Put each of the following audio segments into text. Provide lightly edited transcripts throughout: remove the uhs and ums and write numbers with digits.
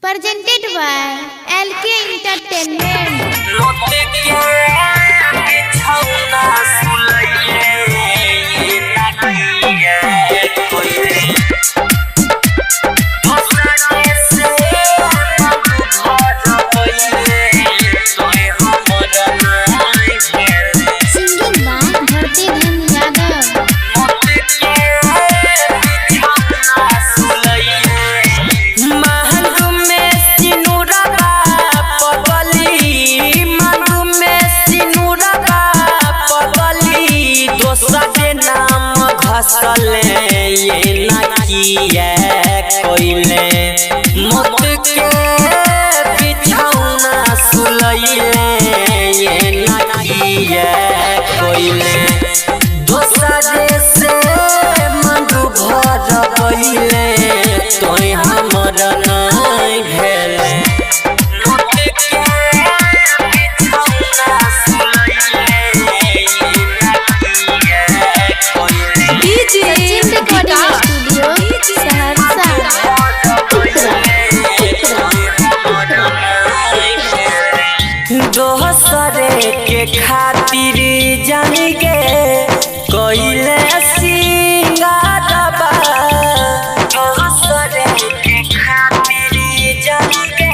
Presented by LK Entertainment. Singing by Bharti Dhan Yadav. ये नकिया कोइले मत के बिछौना सुलैले ये नकिया कोइले दोसरे से मंगू भर पहिले तोय हमर नहीं भेले मत के बिछौना सुलैले ये नकिया कोइले Sachin Recording Studio, Saharsa. दोसरे के खातिर जान के कोइले सिंगारबा दोसरे के खातिर जान के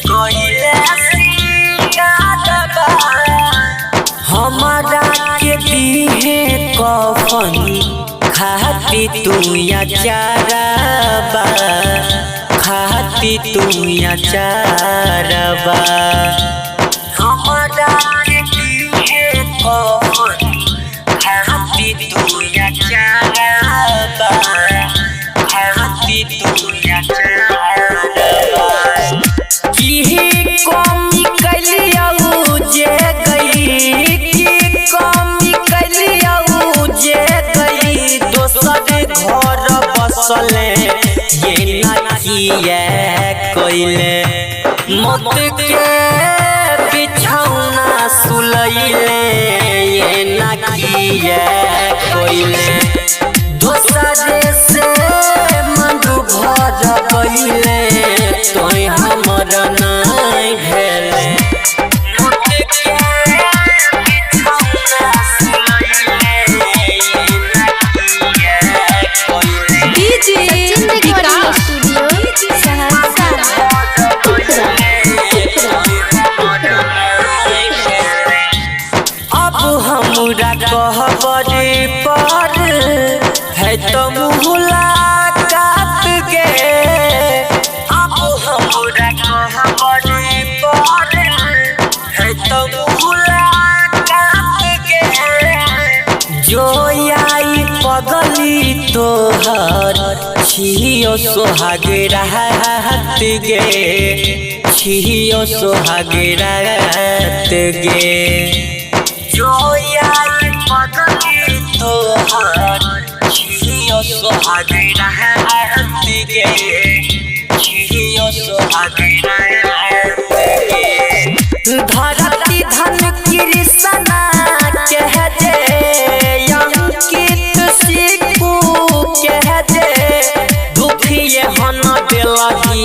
कोइले सिंगारबा हमारा के दीहे कफन खाती तू या चारबा खाती तू या चारबा हमारा के दीहे कफन खाती तू या चारबा खाती तू या चारबा की कमी कलियाऊ जे गई की कमी कलियाऊ जे गई दोसर घर बसले ये नकिया कोइले मत के बिछौना सुलैले ये नकिया कोइले दोसरे से मंगू भर पहिले तोय हमर नहीं भेले मत के बिछौना सुलैले ये नकिया कोइले Sachin Recording Studio, Saharsa. अब हमरा कहबरे पर है तो मुलाकात के अब हमरा कहबरे पर है तो मुलाकात के जो आई पगली तोहर छियो सोहाग रात गे छियो सोहाग रात गे जो आई पगली तोहर छियो सोहाग रात गे छियो सोहाग रात गे धरती धन कृष्णा कह दे अंकित सिक्कू कह दे दुखिए हन दिलही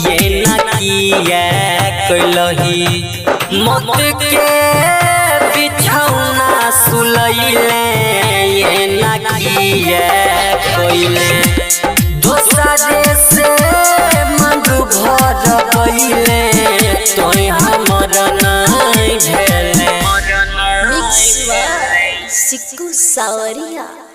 ये नकिया कोइलही मत के बिछौना सुलैले ये नकिया कोइले दोसरे से मंगू भर पहिले तोय हमर नहीं भेले Sikku Sawaria.